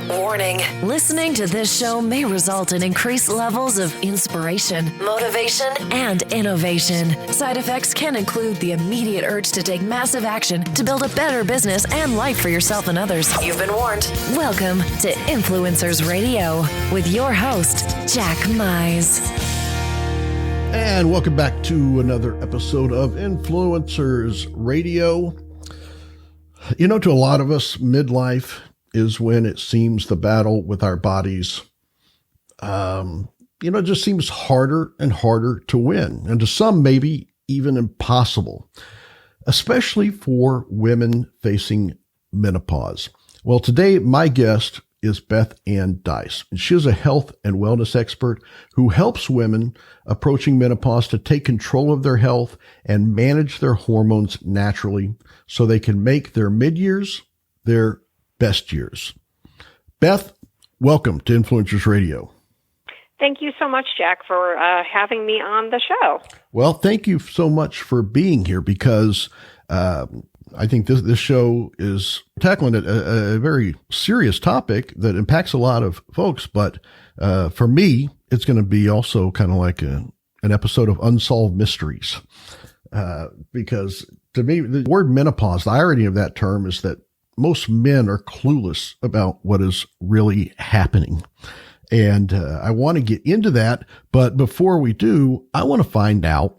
Warning. Listening to this show may result in increased levels of inspiration, motivation, and innovation. Side effects can include the immediate urge to take massive action to build a better business and life for yourself and others. You've been warned. Welcome to Influencers Radio with your host, Jack Mize. And welcome back to another episode of Influencers Radio. You know, to a lot of us, midlife is when it seems the battle with our bodies, it just seems harder and harder to win. And to some, maybe even impossible, especially for women facing menopause. Well, today, my guest is Beth Ann. She is a health and wellness expert who helps women approaching menopause to take control of their health and manage their hormones naturally so they can make their mid-years their best years. Beth, welcome to Influencers Radio. Thank you so much, Jack, for having me on the show. Well, thank you so much for being here because I think this show is tackling a very serious topic that impacts a lot of folks. But for me, it's going to be also kind of like an episode of Unsolved Mysteries. Because to me, the word menopause, the irony of that term is that most men are clueless about what is really happening. And I want to get into that. But before we do, I want to find out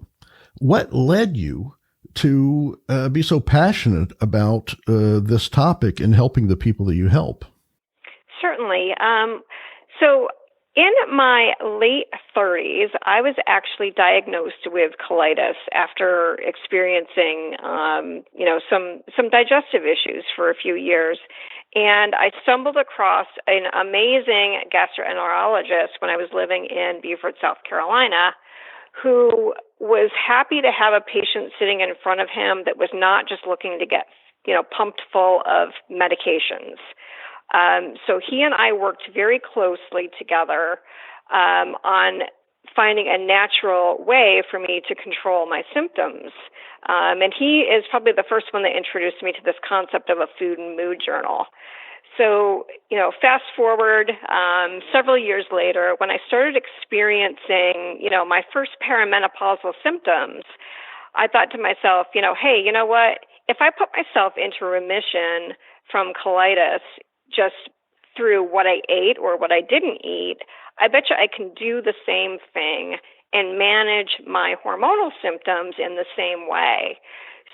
what led you to be so passionate about this topic and helping the people that you help. Certainly. So in my late 30s, I was actually diagnosed with colitis after experiencing, some digestive issues for a few years. And I stumbled across an amazing gastroenterologist when I was living in Beaufort, South Carolina, who was happy to have a patient sitting in front of him that was not just looking to get, pumped full of medications. So he and I worked very closely together on finding a natural way for me to control my symptoms. And he is probably the first one that introduced me to this concept of a food and mood journal. So, fast forward several years later, when I started experiencing, my first perimenopausal symptoms, I thought to myself, hey, you know what? If I put myself into remission from colitis just through what I ate or what I didn't eat, I bet you I can do the same thing and manage my hormonal symptoms in the same way.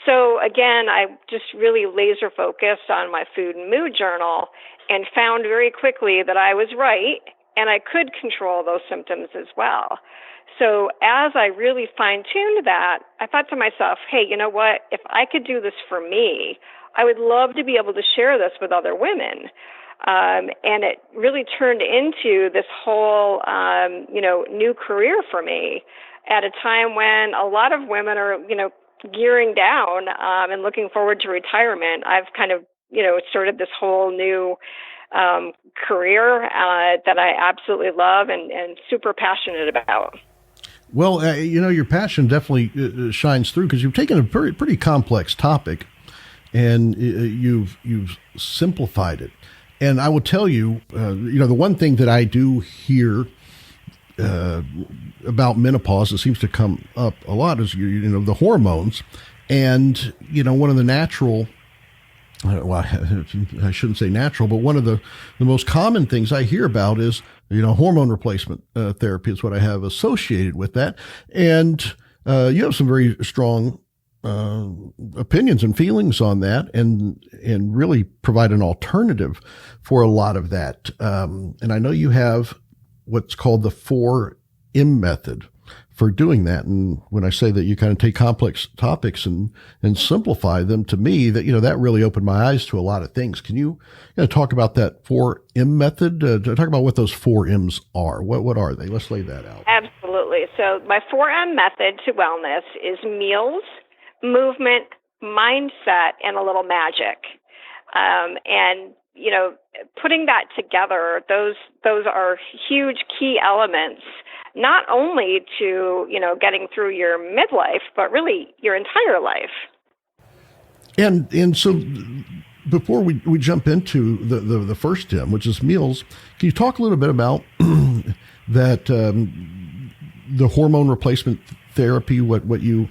So again, I just really laser focused on my food and mood journal and found very quickly that I was right and I could control those symptoms as well. So as I really fine-tuned that, I thought to myself, hey, you know what? If I could do this for me, I would love to be able to share this with other women. And it really turned into this whole, new career for me at a time when a lot of women are, gearing down and looking forward to retirement. I've kind of, started this whole new career that I absolutely love and super passionate about. Well, your passion definitely shines through because you've taken a pretty complex topic and you've simplified it. And I will tell you, the one thing that I do hear about menopause that seems to come up a lot is, the hormones. And, one of the natural, I shouldn't say natural, but one of the most common things I hear about is, hormone replacement therapy is what I have associated with that. And you have some very strong opinions and feelings on that and really provide an alternative for a lot of that. And I know you have what's called the 4M method for doing that. And when I say that you kind of take complex topics and simplify them, to me, that really opened my eyes to a lot of things. Can you talk about that 4M method? Talk about what those 4Ms are. What are they? Let's lay that out. Absolutely. So my 4M method to wellness is meals, movement, mindset, and a little magic. And putting that together, those are huge key elements, not only to, getting through your midlife, but really your entire life. And so before we jump into the first stem, which is meals, can you talk a little bit about that, the hormone replacement therapy, what you,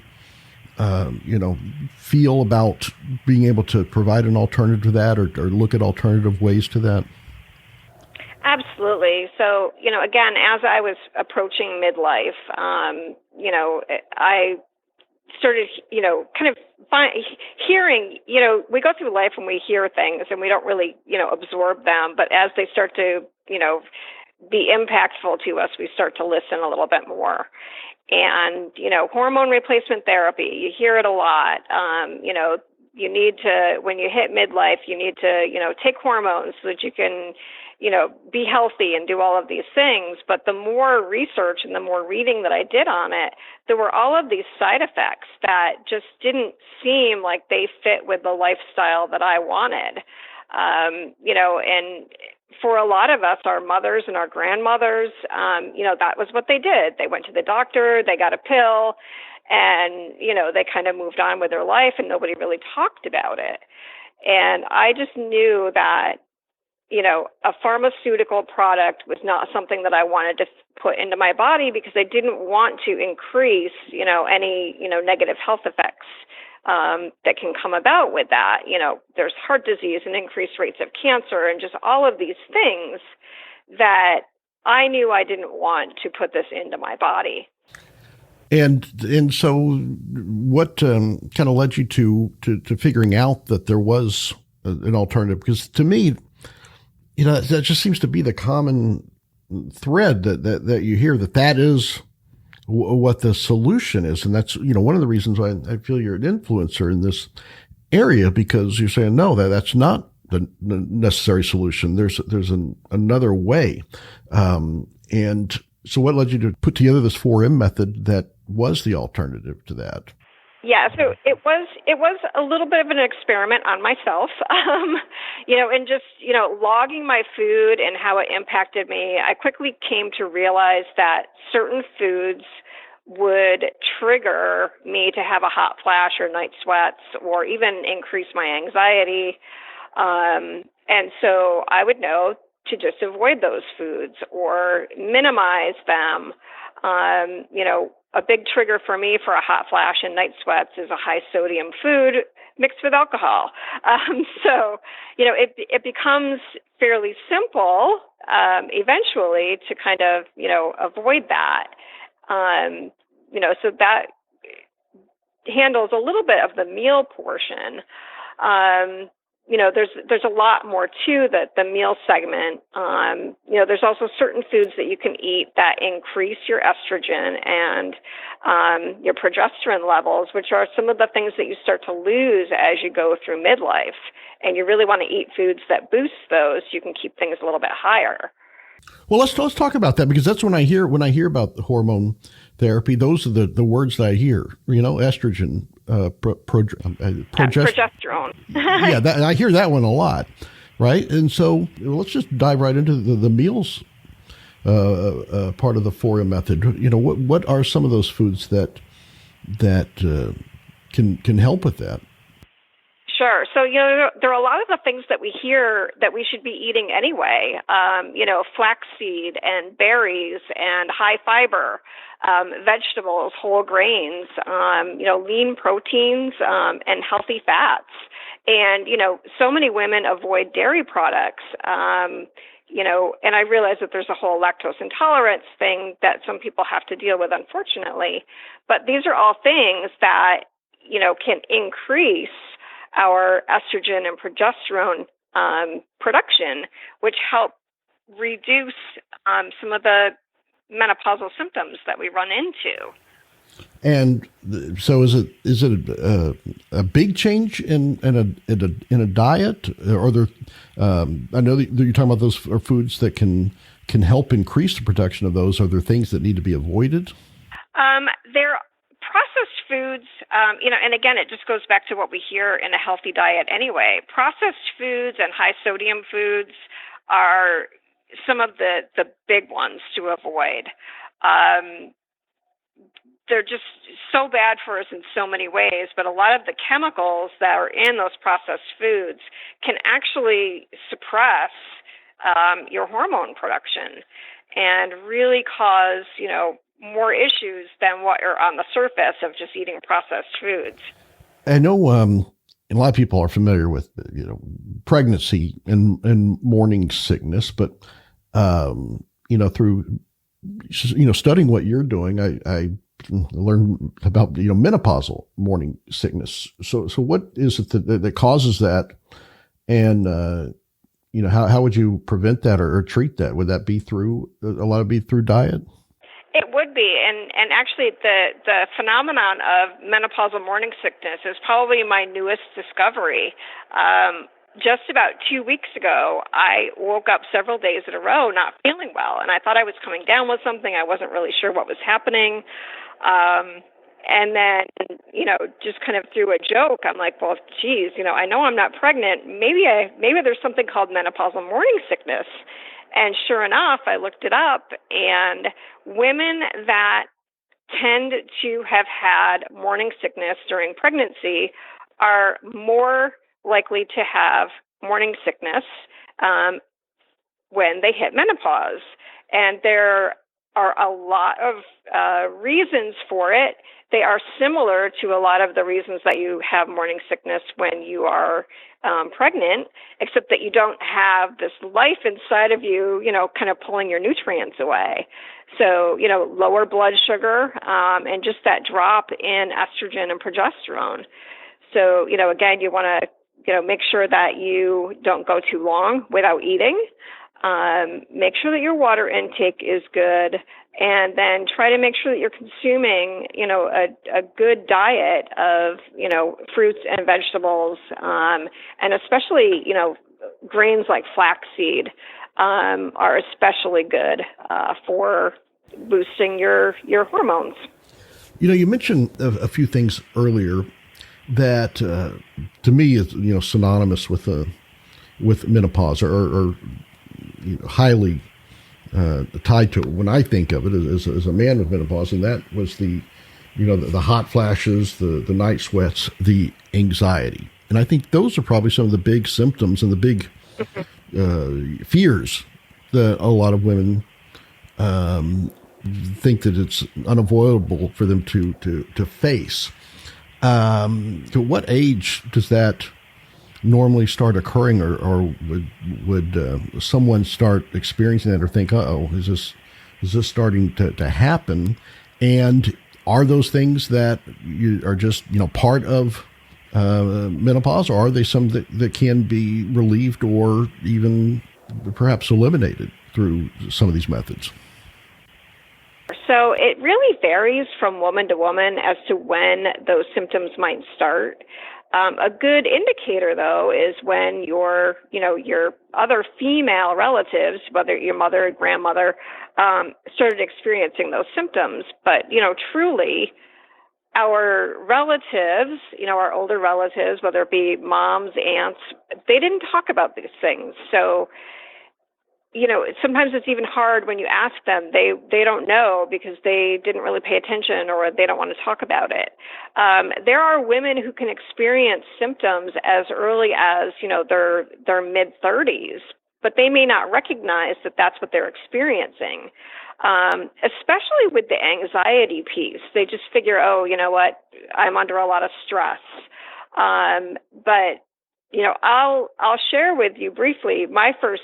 feel about being able to provide an alternative to that, or look at alternative ways to that? Absolutely. So, again, as I was approaching midlife, I started, kind of hearing, we go through life and we hear things and we don't really, absorb them. But as they start to, be impactful to us, we start to listen a little bit more. And, hormone replacement therapy, you hear it a lot. You need to, when you hit midlife, you need to, take hormones so that you can, be healthy and do all of these things. But the more research and the more reading that I did on it, there were all of these side effects that just didn't seem like they fit with the lifestyle that I wanted. And for a lot of us, our mothers and our grandmothers, that was what they did. They went to the doctor, they got a pill, and, they kind of moved on with their life and nobody really talked about it. And I just knew that, a pharmaceutical product was not something that I wanted to put into my body because I didn't want to increase, any, negative health effects that can come about with that. There's heart disease and increased rates of cancer and just all of these things that I knew I didn't want to put this into my body. And so what kind of led you to figuring out that there was an alternative? Because to me, that just seems to be the common thread that you hear, that is what the solution is. And that's, one of the reasons why I feel you're an influencer in this area, because you're saying, no, that's not the necessary solution. There's another way. And so what led you to put together this 4M method that was the alternative to that? Yeah, so it was a little bit of an experiment on myself, and just, logging my food and how it impacted me. I quickly came to realize that certain foods would trigger me to have a hot flash or night sweats or even increase my anxiety. And so I would know to just avoid those foods or minimize them. A big trigger for me for a hot flash and night sweats is a high sodium food mixed with alcohol. So, it becomes fairly simple eventually to kind of, avoid that. So that handles a little bit of the meal portion. There's a lot more to the meal segment. There's also certain foods that you can eat that increase your estrogen and your progesterone levels, which are some of the things that you start to lose as you go through midlife. And you really want to eat foods that boost those so you can keep things a little bit higher. Well, let's talk about that, because that's when I hear about the hormone therapy. Those are the words that I hear. Estrogen, progesterone. Yeah, I hear that one a lot, right? And so let's just dive right into the meals part of the 4M method. What are some of those foods that can help with that? Sure. So, there are a lot of the things that we hear that we should be eating anyway, flaxseed and berries and high fiber, vegetables, whole grains, lean proteins, and healthy fats. And, so many women avoid dairy products, and I realize that there's a whole lactose intolerance thing that some people have to deal with, unfortunately. But these are all things that, can increase our estrogen and progesterone production, which help reduce some of the menopausal symptoms that we run into. And so, is it a big change in a diet, or there? I know that you're talking about those are foods that can help increase the production of those. Are there things that need to be avoided? There. Processed foods, and again, it just goes back to what we hear in a healthy diet anyway. Processed foods and high sodium foods are some of the big ones to avoid. they're just so bad for us in so many ways, but a lot of the chemicals that are in those processed foods can actually suppress your hormone production and really cause, more issues than what are on the surface of just eating processed foods. I know a lot of people are familiar with, pregnancy and morning sickness, but, through, studying what you're doing, I learned about, menopausal morning sickness. So what is it that causes that? And, how would you prevent that or treat that? Would that be through diet? It would be, and actually the phenomenon of menopausal morning sickness is probably my newest discovery. Just about 2 weeks ago, I woke up several days in a row not feeling well, and I thought I was coming down with something. I wasn't really sure what was happening. And then, just kind of through a joke, I'm like, well, geez, I know I'm not pregnant. Maybe there's something called menopausal morning sickness. And sure enough, I looked it up, and women that tend to have had morning sickness during pregnancy are more likely to have morning sickness when they hit menopause. And there are a lot of reasons for it. They are similar to a lot of the reasons that you have morning sickness when you are pregnant, except that you don't have this life inside of you, kind of pulling your nutrients away. So, lower blood sugar and just that drop in estrogen and progesterone. So, again, you want to, make sure that you don't go too long without eating. Make sure that your water intake is good, and then try to make sure that you're consuming, a good diet of, fruits and vegetables, and especially, grains like flaxseed are especially good for boosting your hormones. You mentioned a few things earlier that to me is synonymous with menopause or highly tied to it when I think of it as a man with menopause, and that was the hot flashes, the night sweats, the anxiety. And I think those are probably some of the big symptoms and the big fears that a lot of women think that it's unavoidable for them to face. To what age does that normally start occurring, or would someone start experiencing that or think, is this starting to happen? And are those things that you are just part of menopause, or are they some that can be relieved or even perhaps eliminated through some of these methods? So it really varies from woman to woman as to when those symptoms might start. A good indicator, though, is when your other female relatives, whether your mother or grandmother, started experiencing those symptoms. But, truly, our relatives, our older relatives, whether it be moms, aunts, they didn't talk about these things. So, sometimes it's even hard when you ask them. They don't know because they didn't really pay attention or they don't want to talk about it. There are women who can experience symptoms as early as, their mid-30s, but they may not recognize that that's what they're experiencing, especially with the anxiety piece. They just figure, oh, you know what, I'm under a lot of stress. But, I'll share with you briefly my first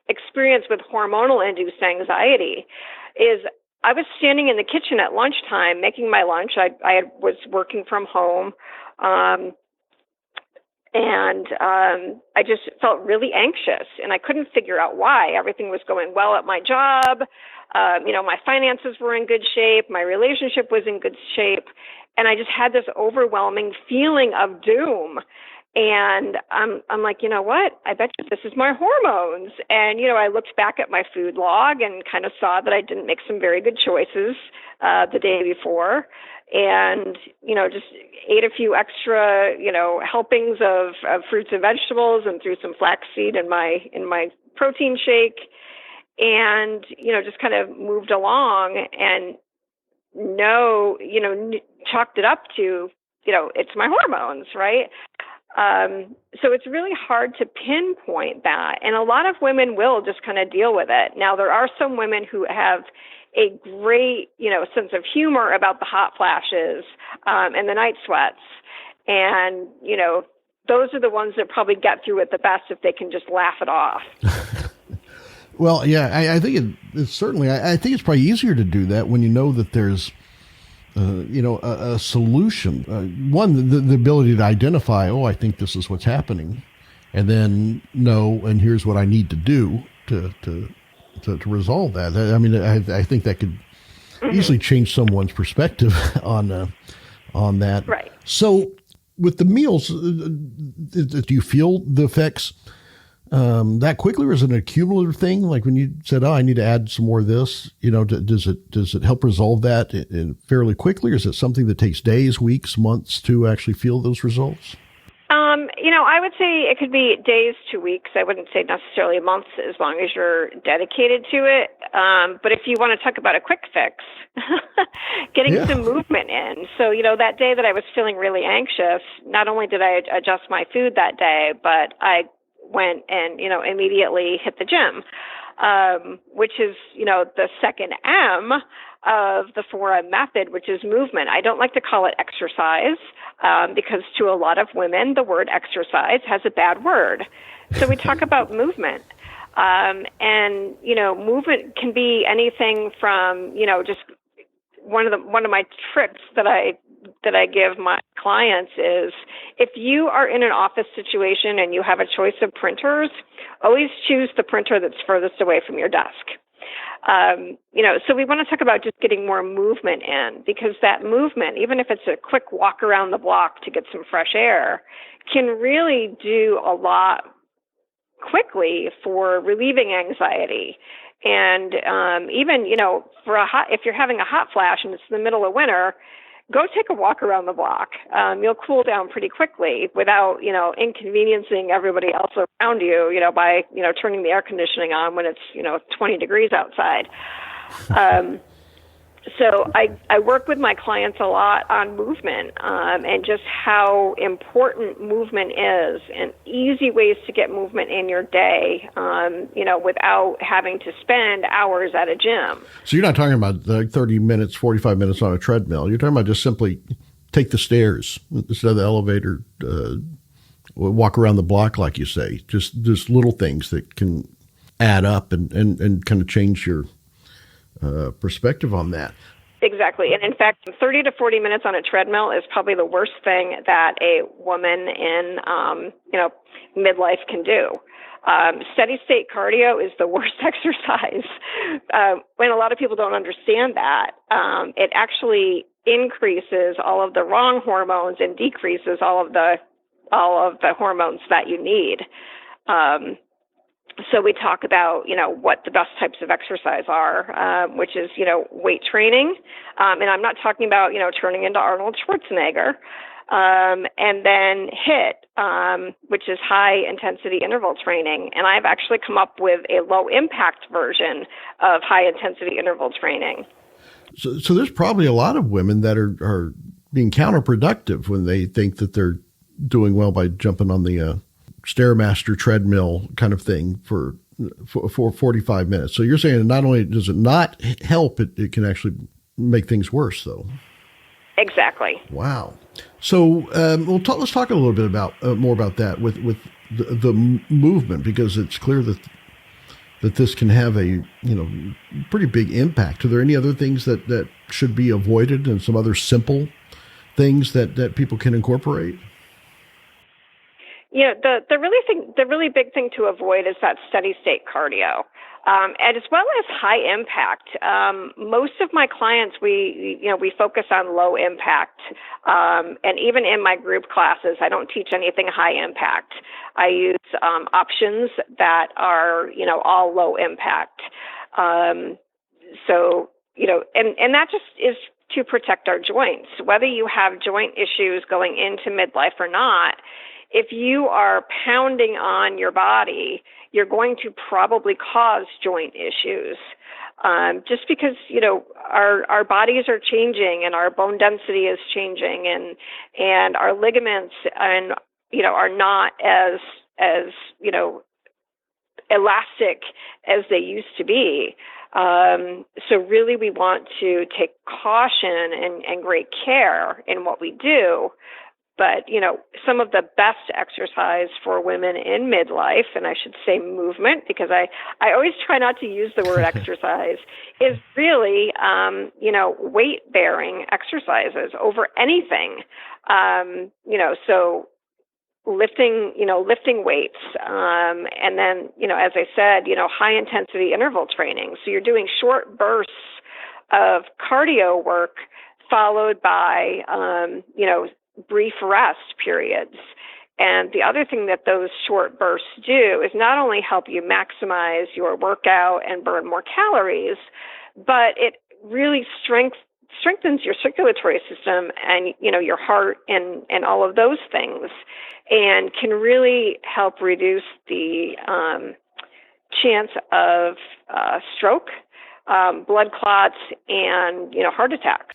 experience with hormonal-induced anxiety is I was standing in the kitchen at lunchtime making my lunch. I was working from home, and I just felt really anxious, and I couldn't figure out why. Everything was going well at my job. My finances were in good shape. My relationship was in good shape, and I just had this overwhelming feeling of doom. And I'm like, you know what? I bet you this is my hormones. And, I looked back at my food log and kind of saw that I didn't make some very good choices the day before. And, just ate a few extra, helpings of fruits and vegetables and threw some flaxseed in my protein shake. And, just kind of moved along. And chalked it up to, it's my hormones, right? So it's really hard to pinpoint that. And a lot of women will just kind of deal with it. Now, there are some women who have a great, sense of humor about the hot flashes and the night sweats. And, those are the ones that probably get through it the best if they can just laugh it off. Well, yeah, I think it's certainly, I think it's probably easier to do that when you know that there's, a solution. One, the ability to identify, I think this is what's happening, and then know, and here's what I need to do to resolve that. I mean, I think that could easily change someone's perspective on that. Right. So with the meals, do you feel the effects that quickly, or is it an accumulative thing? Like when you said, I need to add some more of this, does it help resolve that fairly quickly, or is it something that takes days, weeks, months to actually feel those results? I would say it could be days to weeks. I wouldn't say necessarily months, as long as you're dedicated to it. But if you want to talk about a quick fix, getting some movement in. So, that day that I was feeling really anxious, not only did I adjust my food that day, but I went and, immediately hit the gym, which is, the second M of the 4M method, which is movement. I don't like to call it exercise because to a lot of women, the word exercise has a bad word. So we talk about movement. And, movement can be anything from, just one of my trips that I give my clients is, if you are in an office situation and you have a choice of printers, always choose the printer that's furthest away from your desk. So we want to talk about just getting more movement in, because that movement, even if it's a quick walk around the block to get some fresh air, can really do a lot quickly for relieving anxiety. And even, if you're having a hot flash and it's the middle of winter, go take a walk around the block. You'll cool down pretty quickly without, inconveniencing everybody else around you, by, turning the air conditioning on when it's, 20 degrees outside. So I work with my clients a lot on movement and just how important movement is, and easy ways to get movement in your day, without having to spend hours at a gym. So you're not talking about 30 minutes, 45 minutes on a treadmill. You're talking about just simply take the stairs instead of the elevator, walk around the block, like you say. Just little things that can add up and kind of change your perspective on that. Exactly. And in fact, 30 to 40 minutes on a treadmill is probably the worst thing that a woman in, midlife can do. Steady state cardio is the worst exercise. When a lot of people don't understand that, it actually increases all of the wrong hormones and decreases all of the hormones that you need. So we talk about, what the best types of exercise are, which is, weight training. And I'm not talking about, turning into Arnold Schwarzenegger. And then HIIT, which is high intensity interval training. And I've actually come up with a low impact version of high intensity interval training. So there's probably a lot of women that are being counterproductive when they think that they're doing well by jumping on the Stairmaster treadmill kind of thing for 45 minutes. So you're saying not only does it not help, it can actually make things worse, though. Exactly. Wow. So let's talk a little bit about more about that with the movement, because it's clear that this can have a pretty big impact. Are there any other things that should be avoided, and some other simple things that people can incorporate? The really big thing to avoid is that steady state cardio, and as well as high impact. Most of my clients, we focus on low impact, and even in my group classes, I don't teach anything high impact. I use options that are all low impact. So and that just is to protect our joints. Whether you have joint issues going into midlife or not, if you are pounding on your body, you're going to probably cause joint issues. Just because, our bodies are changing and our bone density is changing and our ligaments and, are not as elastic as they used to be. So really we want to take caution and great care in what we do. But, some of the best exercise for women in midlife, and I should say movement, because I always try not to use the word exercise, is really, weight-bearing exercises over anything. So lifting weights, and then, as I said, high-intensity interval training. So you're doing short bursts of cardio work followed by, brief rest periods. And the other thing that those short bursts do is not only help you maximize your workout and burn more calories, but it really strengthens your circulatory system and, your heart and all of those things, and can really help reduce the chance of stroke, blood clots, and, heart attack.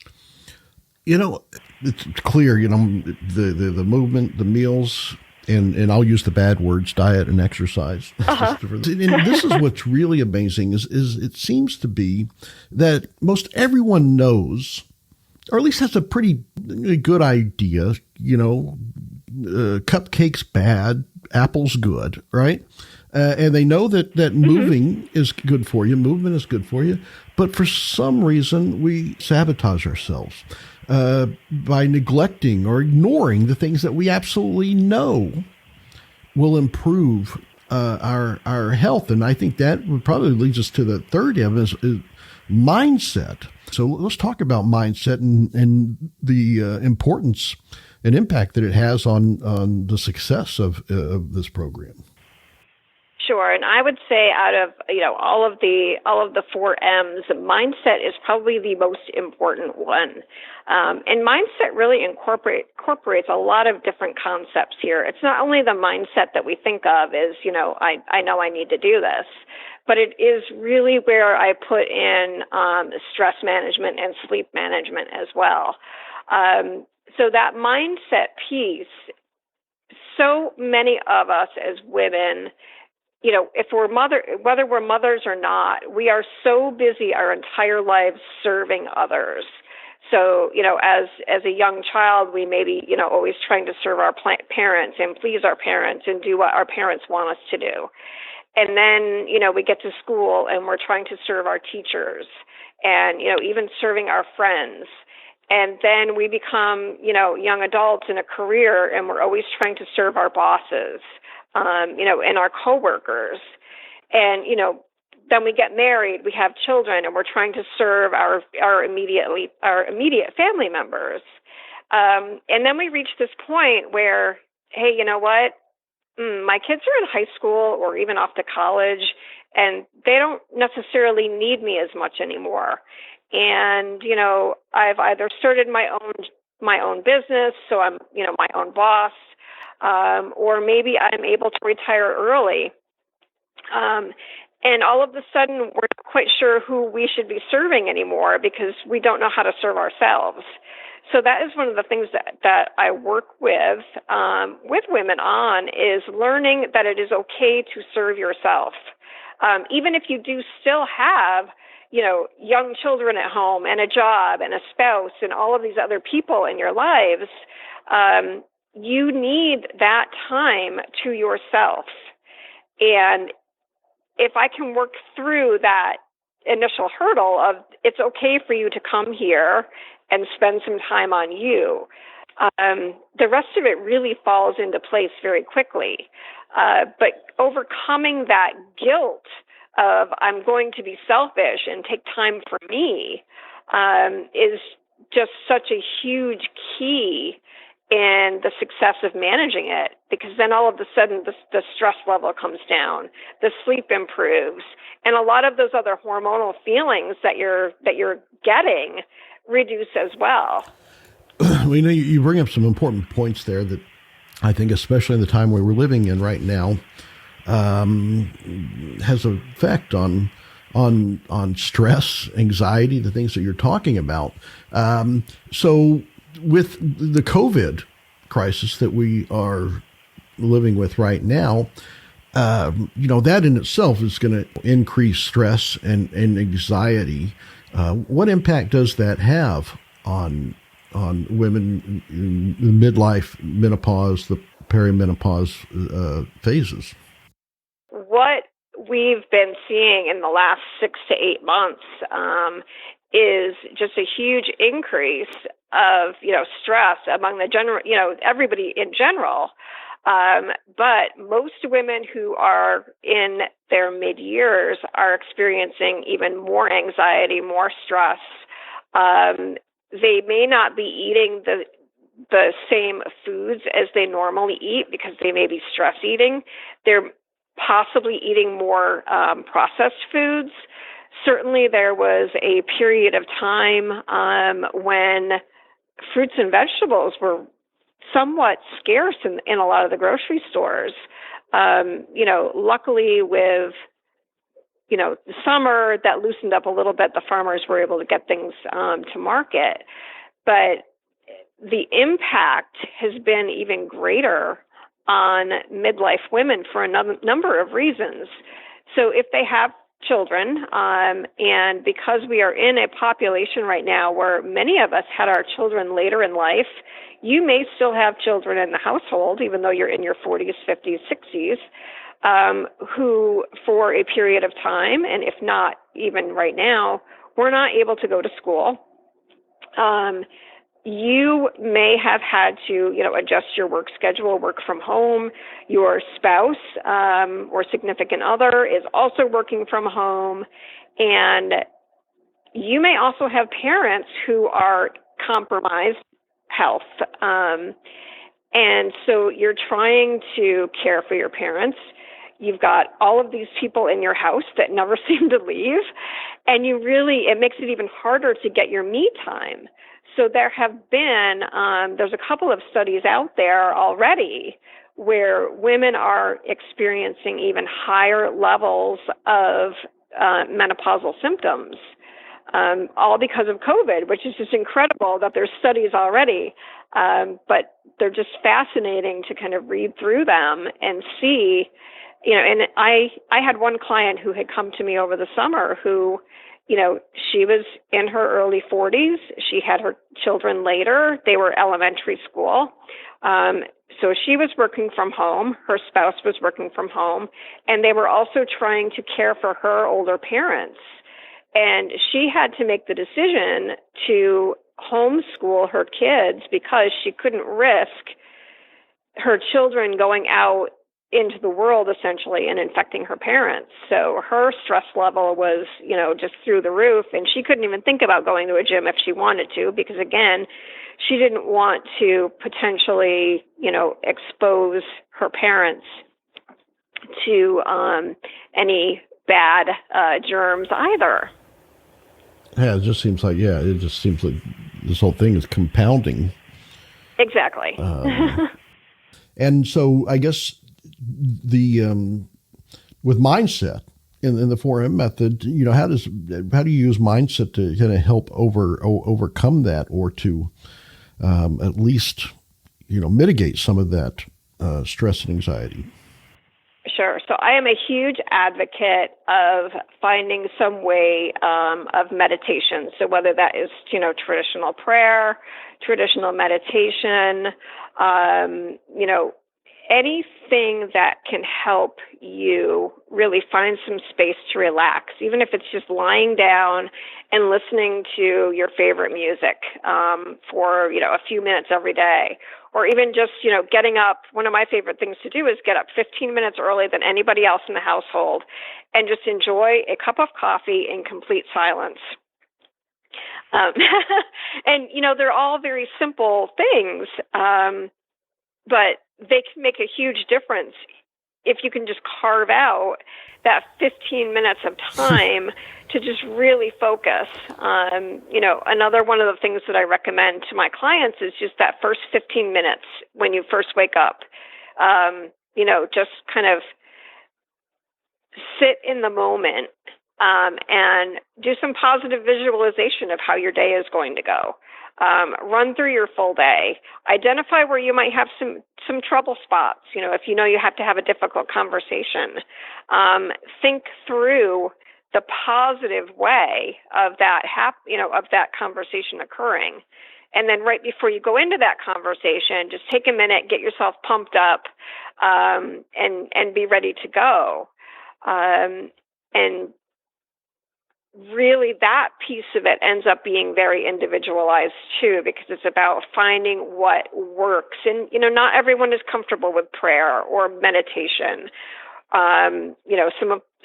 It's clear, the movement, the meals, and I'll use the bad words, diet and exercise. Uh-huh. And this is what's really amazing is it seems to be that most everyone knows, or at least has a pretty good idea, cupcakes bad, apples good, right? And they know that moving is good for you, movement is good for you, but for some reason we sabotage ourselves by neglecting or ignoring the things that we absolutely know will improve our health. And I think that would probably lead us to the third evidence is mindset. So let's talk about mindset and the importance and impact that it has on the success of this program. Sure, and I would say out of all of the 4 M's, mindset is probably the most important one. And mindset really incorporates a lot of different concepts here. It's not only the mindset that we think of as, I know I need to do this, but it is really where I put in stress management and sleep management as well. So that mindset piece, so many of us as women, if whether we're mothers or not, we are so busy our entire lives serving others. So, as a young child, we may be, always trying to serve our parents and please our parents and do what our parents want us to do. And then, we get to school and we're trying to serve our teachers and, even serving our friends. And then we become, young adults in a career and we're always trying to serve our bosses. And our coworkers, and, then we get married, we have children, and we're trying to serve our immediate family members. And then we reach this point where, hey, you know what? My kids are in high school or even off to college, and they don't necessarily need me as much anymore. And, I've either started my own business, so I'm, my own boss, or maybe I'm able to retire early. And all of a sudden, we're not quite sure who we should be serving anymore because we don't know how to serve ourselves. So that is one of the things that I work with women on, is learning that it is okay to serve yourself. Even if you do still have, young children at home and a job and a spouse and all of these other people in your lives, you need that time to yourself. And if I can work through that initial hurdle of it's okay for you to come here and spend some time on you, the rest of it really falls into place very quickly. But overcoming that guilt of I'm going to be selfish and take time for me is just such a huge key in the success of managing it, because then all of a sudden the stress level comes down, the sleep improves, and a lot of those other hormonal feelings that you're getting reduce as well. Well, you bring up some important points there that I think especially in the time we're living in right now, has an effect on stress, anxiety, the things that you're talking about. So with the COVID crisis that we are living with right now, that in itself is going to increase stress and anxiety. What impact does that have on women in the midlife, menopause, the perimenopause phases? What we've been seeing in the last 6 to 8 months is just a huge increase of, stress among the general, everybody in general. But most women who are in their mid-years are experiencing even more anxiety, more stress. They may not be eating the same foods as they normally eat because they may be stress eating. They're possibly eating more processed foods. Certainly there was a period of time when fruits and vegetables were somewhat scarce in a lot of the grocery stores. Luckily with, the summer that loosened up a little bit, the farmers were able to get things to market. But the impact has been even greater on midlife women for a number of reasons. So if they have children, and because we are in a population right now where many of us had our children later in life, you may still have children in the household, even though you're in your 40s, 50s, 60s, who for a period of time, and if not even right now, were not able to go to school. You may have had to, adjust your work schedule, work from home. Your spouse or significant other is also working from home. And you may also have parents who are compromised health. And so you're trying to care for your parents. You've got all of these people in your house that never seem to leave. And it makes it even harder to get your me time. So there have been, there's a couple of studies out there already where women are experiencing even higher levels of menopausal symptoms, all because of COVID, which is just incredible that there's studies already. But they're just fascinating to kind of read through them and see, and I had one client who had come to me over the summer who, she was in her early 40s. She had her children later. They were elementary school. So she was working from home. Her spouse was working from home. And they were also trying to care for her older parents. And she had to make the decision to homeschool her kids because she couldn't risk her children going out into the world essentially and infecting her parents. So her stress level was, just through the roof, and she couldn't even think about going to a gym if she wanted to, because again, she didn't want to potentially, expose her parents to any bad germs either. Yeah, it just seems like this whole thing is compounding. Exactly. And so I guess with mindset in the 4M method, how do you use mindset to kind of help overcome that, or to at least mitigate some of that stress and anxiety? Sure. So I am a huge advocate of finding some way of meditation. So whether that is, traditional prayer, traditional meditation, anything that can help you really find some space to relax, even if it's just lying down and listening to your favorite music for, a few minutes every day. Or even just, getting up. One of my favorite things to do is get up 15 minutes earlier than anybody else in the household and just enjoy a cup of coffee in complete silence. And, they're all very simple things, but they can make a huge difference if you can just carve out that 15 minutes of time to just really focus. Another one of the things that I recommend to my clients is just that first 15 minutes when you first wake up. Just kind of sit in the moment and do some positive visualization of how your day is going to go. Run through your full day. Identify where you might have some trouble spots. If you have to have a difficult conversation, think through the positive way of that of that conversation occurring. And then right before you go into that conversation, just take a minute, get yourself pumped up, and be ready to go. And really that piece of it ends up being very individualized too, because it's about finding what works. And, not everyone is comfortable with prayer or meditation.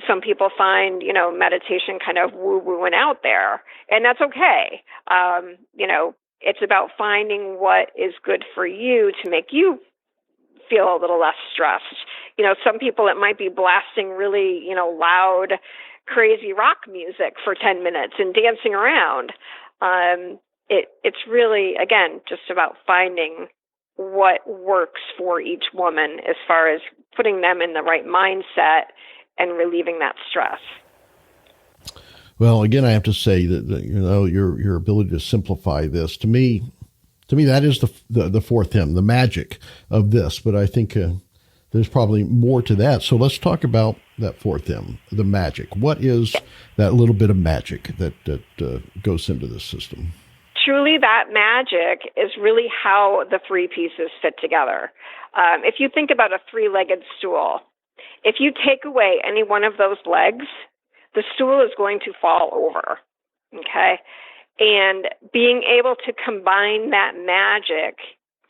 Some people find, meditation kind of woo-woo and out there, and that's okay. It's about finding what is good for you to make you feel a little less stressed. Some people, it might be blasting really, loud, crazy rock music for 10 minutes and dancing around. It's really, again, just about finding what works for each woman as far as putting them in the right mindset and relieving that stress. Well, again, I have to say that your ability to simplify this to me that is the fourth hymn, the magic of this. But I think there's probably more to that. So let's talk about that fourth hymn, the magic. What is that little bit of magic that goes into this system? Truly, that magic is really how the three pieces fit together. If you think about a three-legged stool, if you take away any one of those legs, the stool is going to fall over, okay? And being able to combine that magic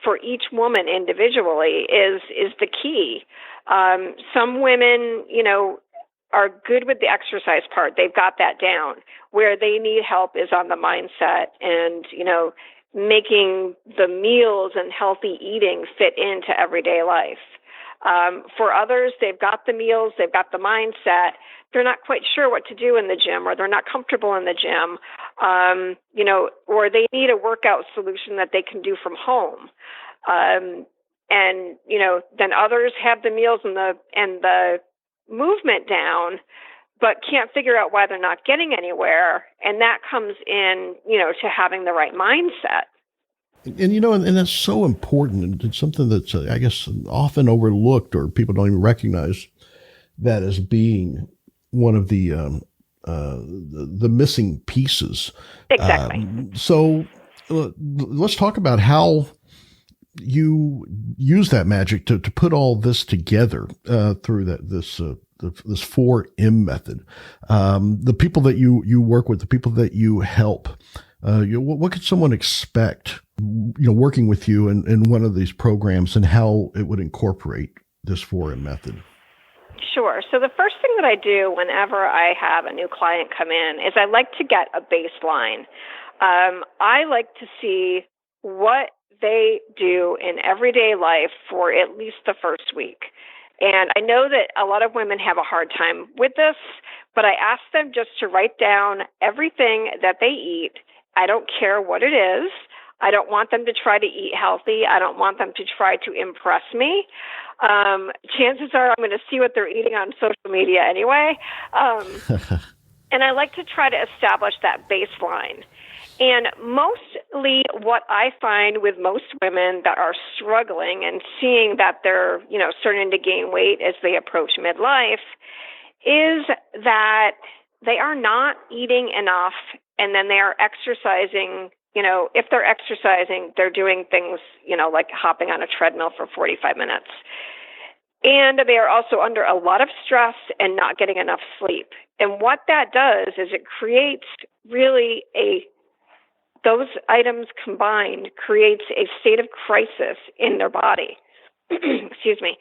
for each woman individually is the key. Some women, are good with the exercise part. They've got that down. Where they need help is on the mindset and, making the meals and healthy eating fit into everyday life. For others, they've got the meals, they've got the mindset. They're not quite sure what to do in the gym, or they're not comfortable in the gym, or they need a workout solution that they can do from home. Then others have the meals and the movement down, but can't figure out why they're not getting anywhere. And that comes in, to having the right mindset. And that's so important. It's something that's, I guess, often overlooked, or people don't even recognize that as being one of the missing pieces. Exactly. So let's talk about how you use that magic to put all this together through this 4M method. The people that you work with, the people that you help, what could someone expect, working with you in one of these programs, and how it would incorporate this 4M method? Sure. So the first thing that I do whenever I have a new client come in is I like to get a baseline. I like to see what they do in everyday life for at least the first week. And I know that a lot of women have a hard time with this, but I ask them just to write down everything that they eat. I don't care what it is. I don't want them to try to eat healthy. I don't want them to try to impress me. Chances are I'm going to see what they're eating on social media anyway. And I like to try to establish that baseline. And mostly what I find with most women that are struggling and seeing that they're, starting to gain weight as they approach midlife is that they are not eating enough, and then they are exercising. If they're exercising, they're doing things, like hopping on a treadmill for 45 minutes. And they are also under a lot of stress and not getting enough sleep. And what that does is it creates really those items combined creates a state of crisis in their body. Excuse me.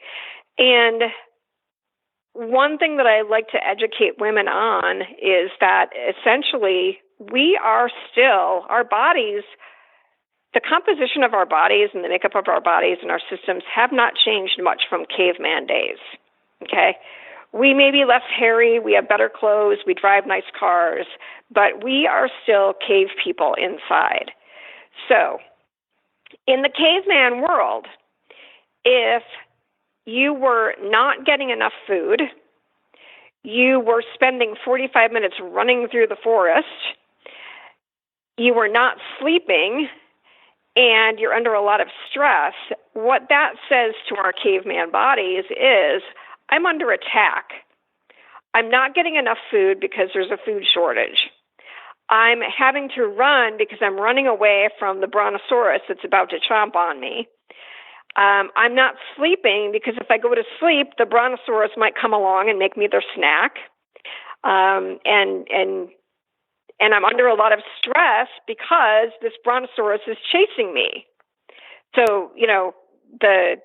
And one thing that I like to educate women on is that essentially we are still, our bodies, the composition of our bodies and the makeup of our bodies and our systems have not changed much from caveman days. Okay? We may be less hairy, we have better clothes, we drive nice cars, but we are still cave people inside. So, in the caveman world, if you were not getting enough food, you were spending 45 minutes running through the forest, you were not sleeping, and you're under a lot of stress, what that says to our caveman bodies is, I'm under attack. I'm not getting enough food because there's a food shortage. I'm having to run because I'm running away from the brontosaurus that's about to chomp on me. I'm not sleeping because if I go to sleep, the brontosaurus might come along and make me their snack. And I'm under a lot of stress because this brontosaurus is chasing me. So, the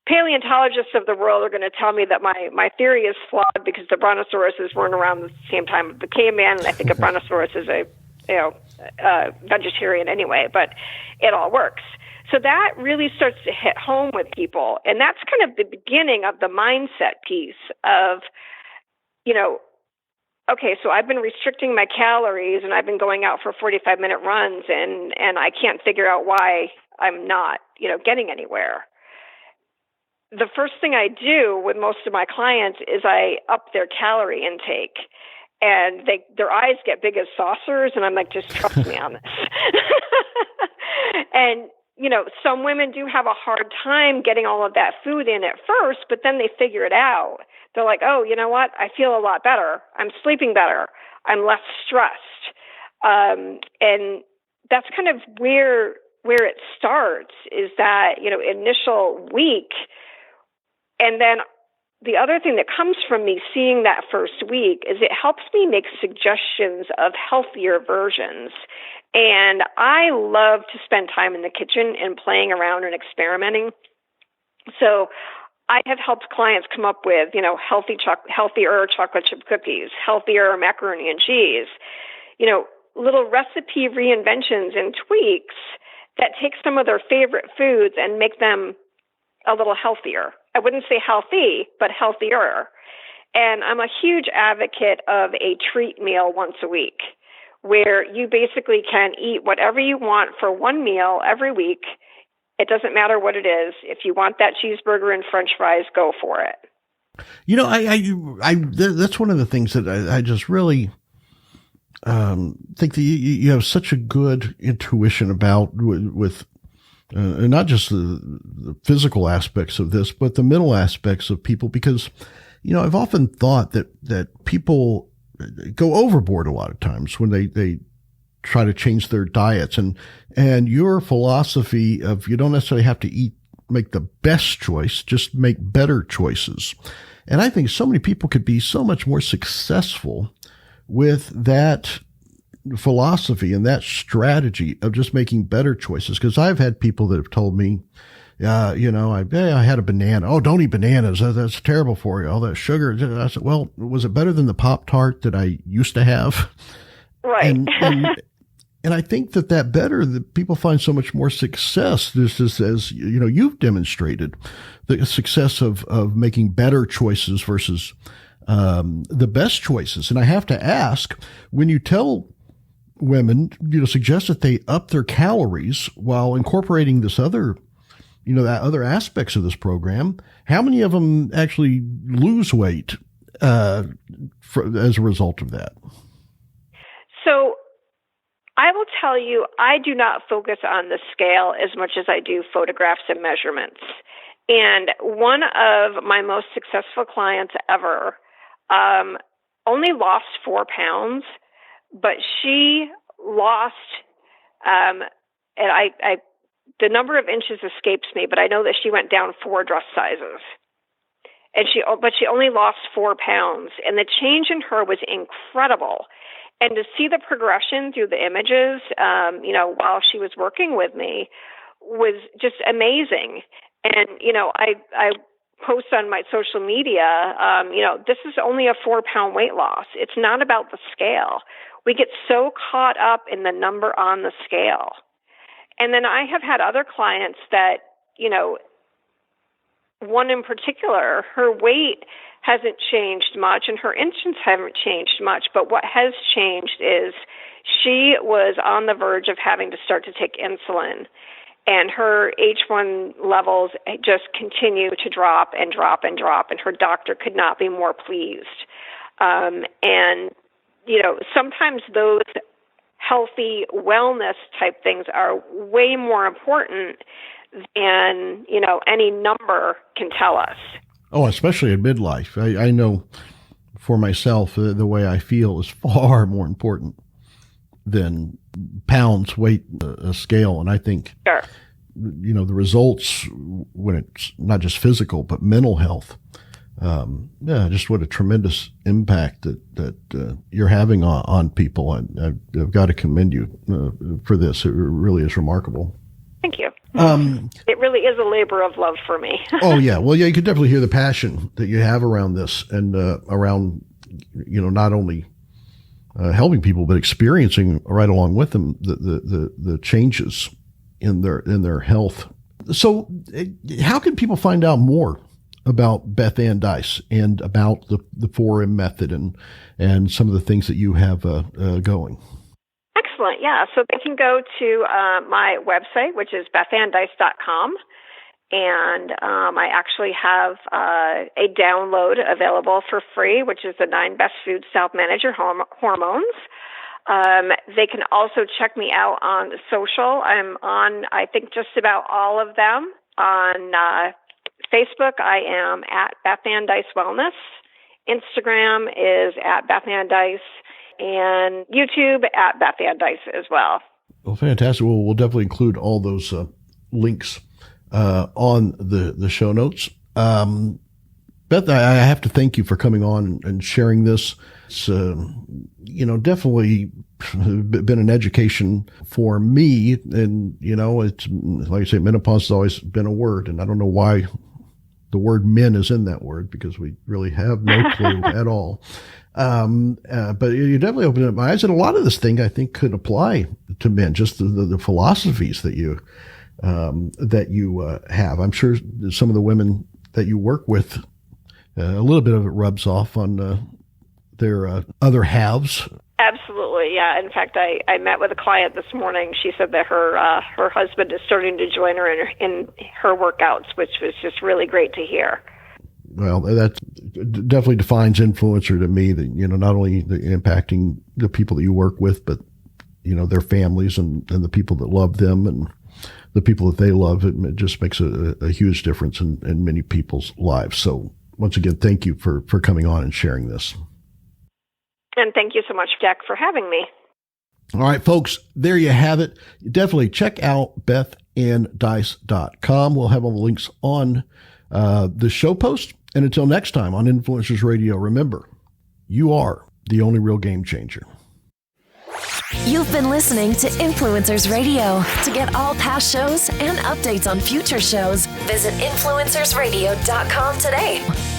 paleontologists of the world are going to tell me that my theory is flawed because the brontosauruses weren't around at the same time as the caveman, and I think a brontosaurus is a vegetarian anyway, but it all works. So that really starts to hit home with people, and that's kind of the beginning of the mindset piece of, okay, so I've been restricting my calories and I've been going out for 45-minute runs and I can't figure out why I'm not, getting anywhere. The first thing I do with most of my clients is I up their calorie intake, and their eyes get big as saucers, and I'm like, just trust me on this. And, some women do have a hard time getting all of that food in at first, but then they figure it out. They're like, oh, you know what? I feel a lot better. I'm sleeping better. I'm less stressed. And that's kind of where it starts, is that, initial week. And then the other thing that comes from me seeing that first week is it helps me make suggestions of healthier versions. And I love to spend time in the kitchen and playing around and experimenting. So I have helped clients come up with, healthier chocolate chip cookies, healthier macaroni and cheese, little recipe reinventions and tweaks that take some of their favorite foods and make them a little healthier. I wouldn't say healthy, but healthier. And I'm a huge advocate of a treat meal once a week, where you basically can eat whatever you want for one meal every week. It doesn't matter what it is. If you want that cheeseburger and French fries, go for it. That's one of the things that I just really think that you have such a good intuition about with not just the physical aspects of this, but the mental aspects of people, because, I've often thought that people go overboard a lot of times when they try to change their diets, and your philosophy of you don't necessarily have to make the best choice, just make better choices. And I think so many people could be so much more successful with that philosophy and that strategy of just making better choices. Because I've had people that have told me, I had a banana. Oh, don't eat bananas. That's terrible for you. All that sugar. I said, well, was it better than the Pop-Tart that I used to have? Right. And I think that people find so much more success. This is, as you've demonstrated, the success of making better choices versus the best choices. And I have to ask, when you tell women, suggest that they up their calories while incorporating this other, that other aspects of this program, how many of them actually lose weight as a result of that? So I will tell you, I do not focus on the scale as much as I do photographs and measurements. And one of my most successful clients ever only lost 4 pounds, but she lost, and the number of inches escapes me, but I know that she went down 4 dress sizes. But she only lost 4 pounds, and the change in her was incredible. And to see the progression through the images, while she was working with me, was just amazing. And I post on my social media, this is only a 4-pound weight loss. It's not about the scale. We get so caught up in the number on the scale. And then I have had other clients that, one in particular, her weight hasn't changed much and her insulins haven't changed much, but what has changed is she was on the verge of having to start to take insulin, and her H1 levels just continue to drop and drop and drop, and her doctor could not be more pleased. And, sometimes those healthy wellness type things are way more important than, any number can tell us. Oh, especially in midlife. I know for myself, the way I feel is far more important than pounds, weight, a scale. And I think, sure, the results when it's not just physical, but mental health, just what a tremendous impact that you're having on people. I've got to commend you for this. It really is remarkable. Thank you. It really is a labor of love for me. Oh, yeah. Well, yeah, you could definitely hear the passion that you have around this and around, not only helping people, but experiencing right along with them the changes in their health. So how can people find out more about Beth Ann Dice and about the 4M method and some of the things that you have going? Excellent. Yeah. So they can go to my website, which is bethandice.com. And I actually have a download available for free, which is the 9 Best Foods to Help Manage Your Hormones. They can also check me out on social. I'm on, I think, just about all of them. On Facebook, I am at Beth Ann Dice Wellness. Instagram is at Beth Ann Dice. And YouTube at Beth Ann Dice as well. Well, fantastic. Well, we'll definitely include all those links on the show notes. Beth, I have to thank you for coming on and sharing this. It's, definitely been an education for me. And, it's like I say, menopause has always been a word. And I don't know why the word men is in that word, because we really have no clue at all. But you definitely opened up my eyes, and a lot of this thing I think could apply to men. Just the philosophies that you have. I'm sure some of the women that you work with, a little bit of it rubs off on their other halves. Absolutely, yeah. In fact, I met with a client this morning. She said that her husband is starting to join her in her workouts, which was just really great to hear. Well, that definitely defines influencer to me, that, not only impacting the people that you work with, but, their families and the people that love them and the people that they love. It just makes a huge difference in many people's lives. So once again, thank you for coming on and sharing this. And thank you so much, Jack, for having me. All right, folks, there you have it. Definitely check out bethandice.com. We'll have all the links on the show post. And until next time on Influencers Radio, remember, you are the only real game changer. You've been listening to Influencers Radio. To get all past shows and updates on future shows, visit influencersradio.com today.